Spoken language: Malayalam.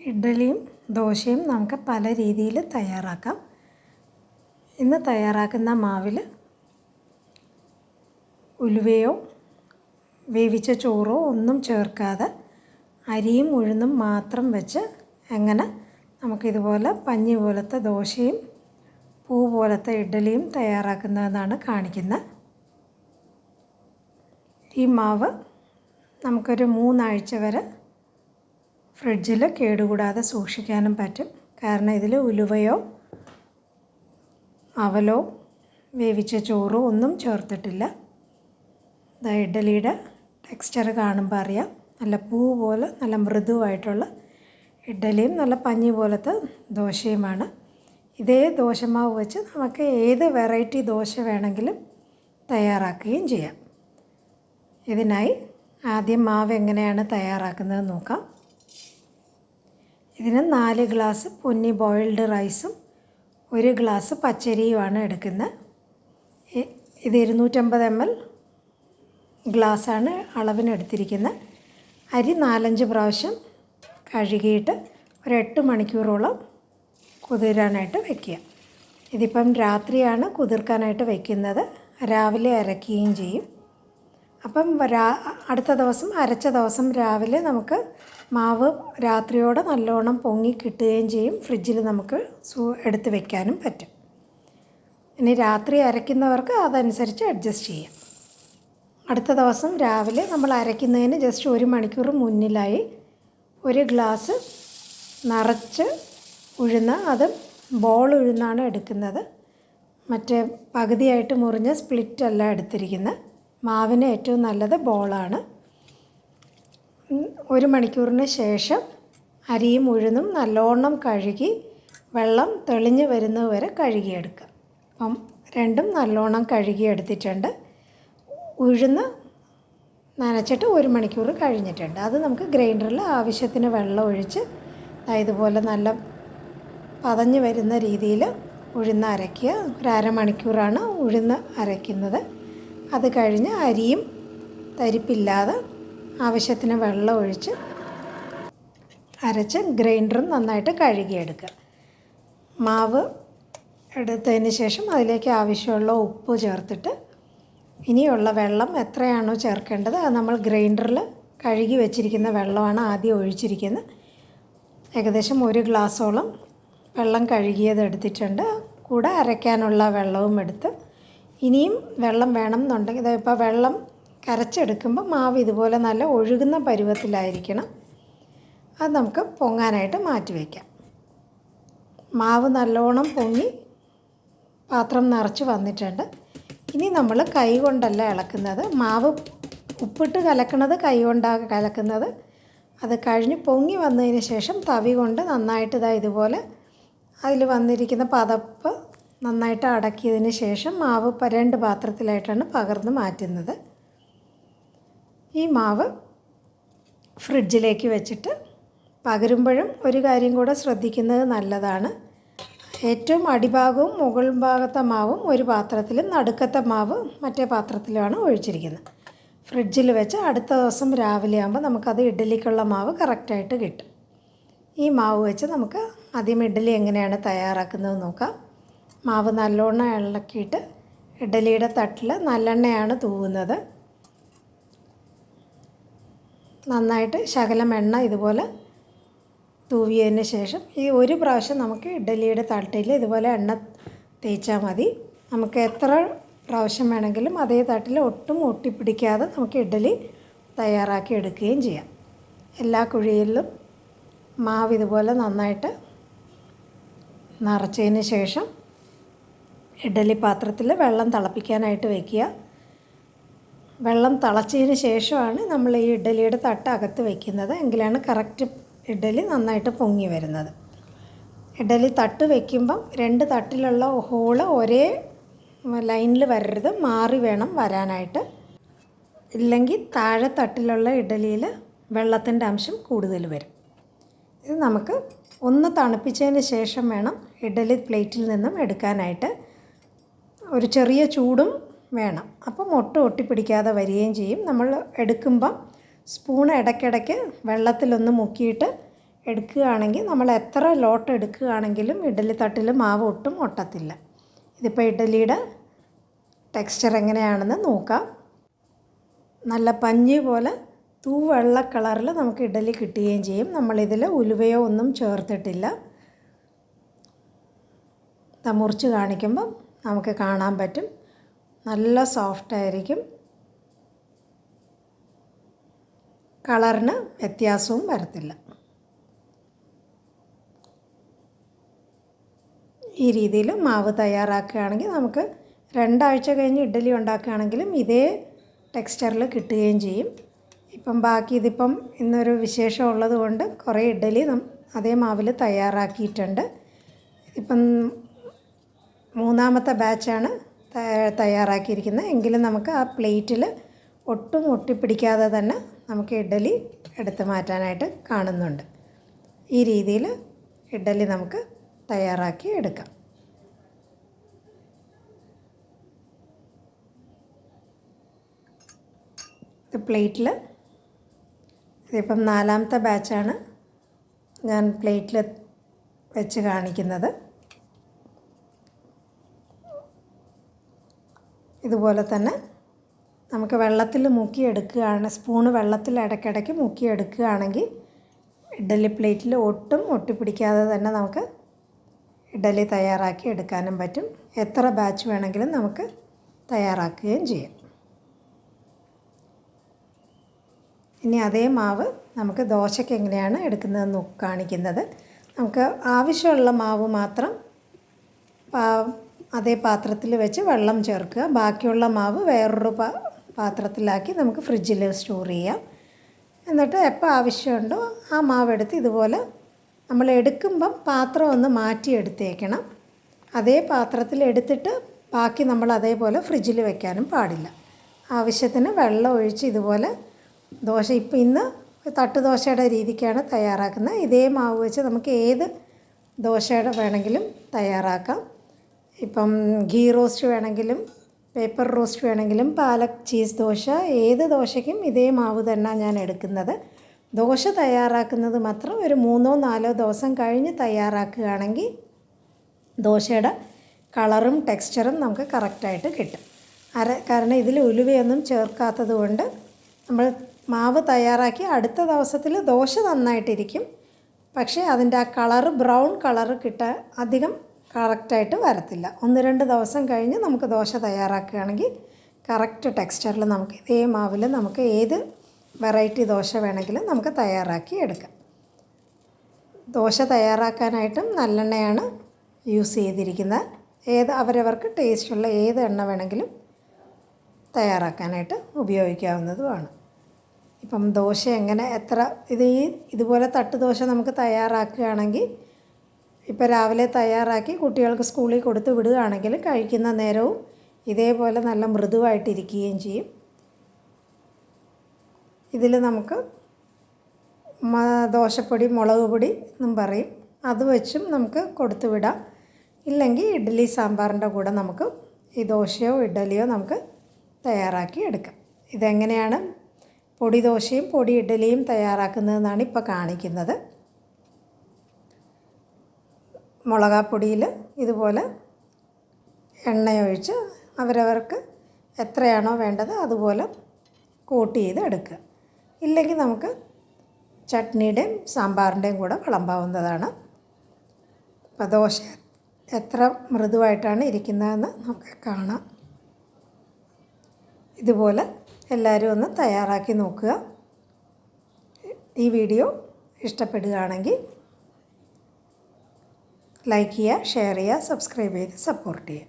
ഇഡ്ഡലിയും ദോശയും നമുക്ക് പല രീതിയിൽ തയ്യാറാക്കാം. ഇന്ന് തയ്യാറാക്കുന്ന മാവിൽ ഉലുവയോ വേവിച്ച ചോറോ ഒന്നും ചേർക്കാതെ അരിയും ഉഴുന്നും മാത്രം വെച്ച് എങ്ങനെ നമുക്കിതുപോലെ പഞ്ഞി പോലത്തെ ദോശയും പൂ പോലത്തെ ഇഡ്ഡലിയും തയ്യാറാക്കുന്നതെന്നാണ് കാണിക്കുന്നത്. ഈ മാവ് നമുക്കൊരു 3 ആഴ്ച വരെ ഫ്രിഡ്ജിൽ കേടുകൂടാതെ സൂക്ഷിക്കാനും പറ്റും. കാരണം ഇതിൽ ഉലുവയോ അവലോ വേവിച്ച ചോറോ ഒന്നും ചേർത്തിട്ടില്ല. ഇഡ്ഡലിയുടെ ടെക്സ്ചർ കാണുമ്പോൾ അറിയാം, നല്ല പൂ പോലെ നല്ല മൃദുവായിട്ടുള്ള ഇഡ്ഡലിയും നല്ല പഞ്ഞി പോലത്തെ ദോശയുമാണ്. ഇതേ ദോശമാവ് വെച്ച് നമുക്ക് ഏത് വെറൈറ്റി ദോശ വേണമെങ്കിലും തയ്യാറാക്കുകയും ചെയ്യാം. ഇതിനായി ആദ്യം മാവ് എങ്ങനെയാണ് തയ്യാറാക്കുന്നത് നോക്കാം. ഇതിന് 4 ഗ്ലാസ് പൊന്നി ബോയിൽഡ് റൈസും 1 ഗ്ലാസ് പച്ചരിയുമാണ് എടുക്കുന്നത്. ഇത് 250 ml ഗ്ലാസ്സാണ് അളവിന് എടുത്തിരിക്കുന്നത്. അരി 4-5 പ്രാവശ്യം കഴുകിയിട്ട് ഒരു 8 മണിക്കൂറോളം കുതിരാനായിട്ട് വയ്ക്കുക. ഇതിപ്പം രാത്രിയാണ് കുതിർക്കാനായിട്ട് വയ്ക്കുന്നത്, രാവിലെ അരയ്ക്കുകയും ചെയ്യും. അപ്പം അടുത്ത ദിവസം അരച്ച ദിവസം രാവിലെ നമുക്ക് മാവ് രാത്രിയോടെ നല്ലോണം പൊങ്ങി കിട്ടുകയും ചെയ്യും. ഫ്രിഡ്ജിൽ നമുക്ക് എടുത്ത് വയ്ക്കാനും പറ്റും. ഇനി രാത്രി അരയ്ക്കുന്നവർക്ക് അതനുസരിച്ച് അഡ്ജസ്റ്റ് ചെയ്യാം. അടുത്ത ദിവസം രാവിലെ നമ്മൾ അരയ്ക്കുന്നതിന് ജസ്റ്റ് 1 മണിക്കൂർ മുന്നിലായി 1 ഗ്ലാസ് നിറച്ച് ഉഴുന്ന്, അത് ബോൾ ഉഴുന്നാണ് എടുക്കുന്നത്. മറ്റേ പകുതിയായിട്ട് മുറിഞ്ഞ സ്പ്ലിറ്റ് അല്ല എടുത്തിരിക്കുന്നത്. മാവിന് ഏറ്റവും നല്ലത് ബോളാണ്. 1 മണിക്കൂറിന് ശേഷം അരിയും ഉഴുന്നും നല്ലോണം കഴുകി വെള്ളം തെളിഞ്ഞ് വരുന്നത് വരെ കഴുകിയെടുക്കുക. അപ്പം രണ്ടും നല്ലോണം കഴുകിയെടുത്തിട്ടുണ്ട്. ഉഴുന്ന് നനച്ചിട്ട് 1 മണിക്കൂർ കഴിഞ്ഞിട്ടുണ്ട്. അത് നമുക്ക് ഗ്രൈൻഡറിൽ ആവശ്യത്തിന് വെള്ളം ഒഴിച്ച് ഇതുപോലെ നല്ല പതഞ്ഞ് വരുന്ന രീതിയിൽ ഉഴുന്ന് അരയ്ക്കുക. ഒരു അരമണിക്കൂറാണ് ഉഴുന്ന് അരയ്ക്കുന്നത്. അത് കഴിഞ്ഞ് അരിയും തരിപ്പില്ലാതെ ആവശ്യത്തിന് വെള്ളം ഒഴിച്ച് അരച്ച് ഗ്രൈൻഡറും നന്നായിട്ട് കഴുകിയെടുക്കുക. മാവ് എടുത്തതിന് ശേഷം അതിലേക്ക് ആവശ്യമുള്ള ഉപ്പ് ചേർത്തിട്ട് ഇനിയുള്ള വെള്ളം എത്രയാണോ ചേർക്കേണ്ടത് അത് നമ്മൾ ഗ്രൈൻഡറിൽ കഴുകി വെച്ചിരിക്കുന്ന വെള്ളമാണ് ആദ്യം ഒഴിച്ചിരിക്കുന്നത്. ഏകദേശം 1 ഗ്ലാസ്സോളം വെള്ളം കഴുകിയത് എടുത്തിട്ടുണ്ട്. കൂടെ അരയ്ക്കാനുള്ള വെള്ളവും എടുത്ത് ഇനിയും വെള്ളം വേണം എന്നുണ്ടെങ്കിൽ ഇപ്പോൾ വെള്ളം കരച്ചെടുക്കുമ്പോൾ മാവ് ഇതുപോലെ നല്ല ഒഴുകുന്ന പരുവത്തിലായിരിക്കണം. അത് നമുക്ക് പൊങ്ങാനായിട്ട് മാറ്റി വയ്ക്കാം. മാവ് നല്ലോണം പൊങ്ങി പാത്രം നിറച്ച് വന്നിട്ടുണ്ട്. ഇനി നമ്മൾ കൈ കൊണ്ടല്ല ഇളക്കുന്നത്. മാവ് ഉപ്പിട്ട് കലക്കുന്നത് കൈ കൊണ്ടാണ് കലക്കുന്നത്. അത് കഴിഞ്ഞ് പൊങ്ങി വന്നതിന് ശേഷം തവി കൊണ്ട് നന്നായിട്ട് ഇതുപോലെ അതിൽ വന്നിരിക്കുന്ന പതപ്പ് നന്നായിട്ട് അടക്കിയതിന് ശേഷം മാവ് 2 പാത്രത്തിലായിട്ടാണ് പകർന്ന് മാറ്റുന്നത്. ഈ മാവ് ഫ്രിഡ്ജിലേക്ക് വെച്ചിട്ട് പകരുമ്പോഴും ഒരു കാര്യം കൂടെ ശ്രദ്ധിക്കുന്നത് നല്ലതാണ്. ഏറ്റവും അടിഭാഗവും മുകൾ ഭാഗത്തെ മാവും ഒരു പാത്രത്തിലും നടുക്കത്തെ മാവ് മറ്റേ പാത്രത്തിലുമാണ് ഒഴിച്ചിരിക്കുന്നത്. ഫ്രിഡ്ജിൽ വെച്ച് അടുത്ത ദിവസം രാവിലെ ആകുമ്പോൾ നമുക്കത് ഇഡ്ഡലിക്കുള്ള മാവ് കറക്റ്റായിട്ട് കിട്ടും. ഈ മാവ് വെച്ച് നമുക്ക് ആദ്യം ഇഡ്ഡലി എങ്ങനെയാണ് തയ്യാറാക്കുന്നത് നോക്കാം. മാവ് നല്ലോണം ഇളക്കിയിട്ട് ഇഡ്ഡലിയുടെ തട്ടിൽ നല്ലെണ്ണയാണ് തൂവുന്നത്. നന്നായിട്ട് ശകലം എണ്ണ ഇതുപോലെ തൂവിയതിന് ശേഷം ഈ 1 പ്രാവശ്യം നമുക്ക് ഇഡ്ഡലിയുടെ തട്ടിൽ ഇതുപോലെ എണ്ണ തേച്ചാൽ മതി. നമുക്ക് എത്ര പ്രാവശ്യം വേണമെങ്കിലും അതേ തട്ടിൽ ഒട്ടും ഒട്ടിപ്പിടിക്കാതെ നമുക്ക് ഇഡ്ഡലി തയ്യാറാക്കി എടുക്കുകയും ചെയ്യാം. എല്ലാ കുഴിയിലും മാവ് ഇതുപോലെ നന്നായിട്ട് നിറച്ചതിന് ശേഷം ഇഡ്ഡലി പാത്രത്തിൽ വെള്ളം തിളപ്പിക്കാനായിട്ട് വയ്ക്കുക. വെള്ളം തിളച്ചതിന് ശേഷമാണ് നമ്മൾ ഈ ഇഡ്ഡലിയുടെ തട്ട് അകത്ത് വയ്ക്കുന്നത്. എങ്കിലാണ് കറക്റ്റ് ഇഡ്ഡലി നന്നായിട്ട് പൊങ്ങി വരുന്നത്. ഇഡ്ഡലി തട്ട് വയ്ക്കുമ്പം 2 തട്ടിലുള്ള ഹോള് ഒരേ ലൈനിൽ വരരുത്, മാറി വേണം വരാനായിട്ട്. ഇല്ലെങ്കിൽ താഴെ തട്ടിലുള്ള ഇഡ്ഡലിയിൽ വെള്ളത്തിൻ്റെ അംശം കൂടുതൽ വരും. ഇത് നമുക്ക് ഒന്ന് തണുപ്പിച്ചതിന് ശേഷം വേണം ഇഡ്ഡലി പ്ലേറ്റിൽ നിന്നും എടുക്കാനായിട്ട്. ഒരു ചെറിയ ചൂടും വേണം. അപ്പം ഒട്ടിപ്പിടിക്കാതെ വരികയും ചെയ്യും. നമ്മൾ എടുക്കുമ്പം സ്പൂൺ ഇടയ്ക്കിടയ്ക്ക് വെള്ളത്തിലൊന്ന് മുക്കിയിട്ട് എടുക്കുകയാണെങ്കിൽ നമ്മൾ എത്ര ലോട്ട് എടുക്കുകയാണെങ്കിലും ഇഡ്ഡലി തട്ടിൽ മാവ് ഒട്ടും ഒട്ടത്തില്ല. ഇതിപ്പോൾ ഇഡ്ഡലിയുടെ ടെക്സ്ചർ എങ്ങനെയാണെന്ന് നോക്കാം. നല്ല പഞ്ഞി പോലെ തൂവെള്ള കളറിൽ നമുക്ക് ഇഡ്ഡലി കിട്ടുകയും ചെയ്യും. നമ്മളിതിൽ ഉലുവയോ ഒന്നും ചേർത്തിട്ടില്ല. മുറിച്ച് കാണിക്കുമ്പം നമുക്ക് കാണാൻ പറ്റും, നല്ല സോഫ്റ്റായിരിക്കും. കളറിന് വ്യത്യാസവും വരത്തില്ല. ഈ രീതിയിൽ മാവ് തയ്യാറാക്കുകയാണെങ്കിൽ നമുക്ക് 2 ആഴ്ച കഴിഞ്ഞ് ഇഡ്ഡലി ഉണ്ടാക്കുകയാണെങ്കിലും ഇതേ ടെക്സ്ചറിൽ കിട്ടുകയും ചെയ്യും. ഇപ്പം ബാക്കി ഇതിപ്പം ഇന്നൊരു വിശേഷം ഉള്ളത് കൊണ്ട് കുറേ ഇഡ്ഡലി അതേ മാവിൽ തയ്യാറാക്കിയിട്ടുണ്ട്. ഇപ്പം 3ാമത്തെ ബാച്ചാണ് തയ്യാറാക്കിയിരിക്കുന്നത്. എങ്കിലും നമുക്ക് ആ പ്ലേറ്റിൽ ഒട്ടും ഒട്ടിപ്പിടിക്കാതെ തന്നെ നമുക്ക് ഇഡ്ഡലി എടുത്ത് മാറ്റാനായിട്ട് കാണുന്നുണ്ട്. ഈ രീതിയിൽ ഇഡ്ഡലി നമുക്ക് തയ്യാറാക്കി എടുക്കാം. ഇത് പ്ലേറ്റിൽ ഇതിപ്പം 4ാമത്തെ ബാച്ചാണ് ഞാൻ പ്ലേറ്റിൽ വെച്ച് കാണിക്കുന്നത്. ഇതുപോലെ തന്നെ നമുക്ക് വെള്ളത്തിൽ മുക്കിയെടുക്കുകയാണ്, സ്പൂണ് വെള്ളത്തിൽ ഇടയ്ക്കിടയ്ക്ക് മുക്കിയെടുക്കുകയാണെങ്കിൽ ഇഡ്ഡലി പ്ലേറ്റിൽ ഒട്ടും ഒട്ടിപ്പിടിക്കാതെ തന്നെ നമുക്ക് ഇഡ്ഡലി തയ്യാറാക്കി എടുക്കാനും പറ്റും. എത്ര ബാച്ച് വേണമെങ്കിലും നമുക്ക് തയ്യാറാക്കുകയും ചെയ്യാം. ഇനി അതേ മാവ് നമുക്ക് ദോശയ്ക്ക് എങ്ങനെയാണ് എടുക്കുന്നതെന്ന് കാണിക്കുന്നത്. നമുക്ക് ആവശ്യമുള്ള മാവ് മാത്രം അതേ പാത്രത്തിൽ വെച്ച് വെള്ളം ചേർക്കുക. ബാക്കിയുള്ള മാവ് വേറൊരു പാത്രത്തിലാക്കി നമുക്ക് ഫ്രിഡ്ജിൽ സ്റ്റോർ ചെയ്യാം. എന്നിട്ട് എപ്പോൾ ആവശ്യമുണ്ടോ ആ മാവെടുത്ത് ഇതുപോലെ നമ്മൾ എടുക്കുമ്പം പാത്രം ഒന്ന് മാറ്റിയെടുത്തേക്കണം. അതേ പാത്രത്തിൽ എടുത്തിട്ട് ബാക്കി നമ്മൾ അതേപോലെ ഫ്രിഡ്ജിൽ വെക്കാനും പാടില്ല. ആവശ്യത്തിന് വെള്ളം ഒഴിച്ച് ഇതുപോലെ ദോശ ഇന്ന് തട്ടുദോശയുടെ രീതിക്കാണ് തയ്യാറാക്കുന്നത്. ഇതേ മാവ് വെച്ച് നമുക്ക് ഏത് ദോശയുടെ വേണമെങ്കിലും തയ്യാറാക്കാം. ഇപ്പം ഗീ റോസ്റ്റ് വേണമെങ്കിലും പേപ്പർ റോസ്റ്റ് വേണമെങ്കിലും പാലക് ചീസ് ദോശ, ഏത് ദോശയ്ക്കും ഇതേ മാവ് തന്നെ ഞാൻ എടുക്കുന്നത്. ദോശ തയ്യാറാക്കുന്നത് മാത്രം ഒരു 3-4 ദിവസം കഴിഞ്ഞ് തയ്യാറാക്കുകയാണെങ്കിൽ ദോശയുടെ കളറും ടെക്സ്ചറും നമുക്ക് കറക്റ്റായിട്ട് കിട്ടും. കാരണം ഇതിൽ ഉലുവയൊന്നും ചേർക്കാത്തത് കൊണ്ട് നമ്മൾ മാവ് തയ്യാറാക്കി അടുത്ത ദിവസത്തിൽ ദോശ നന്നായിട്ടിരിക്കും. പക്ഷേ അതിൻ്റെ ആ കളറ് ബ്രൗൺ കളറ് കിട്ടാൻ അധികം കറക്റ്റായിട്ട് വരത്തില്ല. 1-2 ദിവസം കഴിഞ്ഞ് നമുക്ക് ദോശ തയ്യാറാക്കുകയാണെങ്കിൽ കറക്റ്റ് ടെക്സ്ചറിൽ നമുക്ക് ഇതേ മാവിൽ നമുക്ക് ഏത് വെറൈറ്റി ദോശ വേണമെങ്കിലും നമുക്ക് തയ്യാറാക്കി എടുക്കാം. ദോശ തയ്യാറാക്കാനായിട്ടും നല്ലെണ്ണയാണ് യൂസ് ചെയ്തിരിക്കുന്നത്. അവരവർക്ക് ടേസ്റ്റുള്ള ഏത് എണ്ണ വേണമെങ്കിലും തയ്യാറാക്കാനായിട്ട് ഉപയോഗിക്കാവുന്നതുമാണ്. ഇപ്പം ദോശ എങ്ങനെ ഇതുപോലെ തട്ടുദോശ നമുക്ക് തയ്യാറാക്കുകയാണെങ്കിൽ ഇപ്പോൾ രാവിലെ തയ്യാറാക്കി കുട്ടികൾക്ക് സ്കൂളിൽ കൊടുത്ത് വിടുകയാണെങ്കിൽ കഴിക്കുന്ന നേരവും ഇതേപോലെ നല്ല മൃദുവായിട്ടിരിക്കുകയും ചെയ്യും. ഇതിൽ നമുക്ക് ദോശപ്പൊടി, മുളക് പൊടി എന്നും പറയും, അത് വെച്ചും നമുക്ക് കൊടുത്തു വിടാം. ഇല്ലെങ്കിൽ ഇഡ്ഡലി സാമ്പാറിൻ്റെ കൂടെ നമുക്ക് ഈ ദോശയോ ഇഡ്ഡലിയോ നമുക്ക് തയ്യാറാക്കി എടുക്കാം. ഇതെങ്ങനെയാണ് പൊടി ദോശയും പൊടി ഇഡ്ഡലിയും തയ്യാറാക്കുന്നതെന്നാണ് ഇപ്പോൾ കാണിക്കുന്നത്. മുളകാപ്പൊടിയിൽ ഇതുപോലെ എണ്ണയൊഴിച്ച് അവരവർക്ക് എത്രയാണോ വേണ്ടത് അതുപോലെ കോട്ട് ചെയ്ത് എടുക്കുക. ഇല്ലെങ്കിൽ നമുക്ക് ചട്നിയുടെയും സാമ്പാറിൻ്റെയും കൂടെ വിളമ്പാവുന്നതാണ്. അപ്പോൾ ദോശ എത്ര മൃദുവായിട്ടാണ് ഇരിക്കുന്നതെന്ന് നമുക്ക് കാണാം. ഇതുപോലെ എല്ലാവരും ഒന്ന് തയ്യാറാക്കി നോക്കുക. ഈ വീഡിയോ ഇഷ്ടപ്പെടുകയാണെങ്കിൽ ലൈക്ക് ചെയ്യുക, ഷെയർ ചെയ്യുക, സബ്സ്ക്രൈബ് ചെയ്ത് സപ്പോർട്ട് ചെയ്യുക.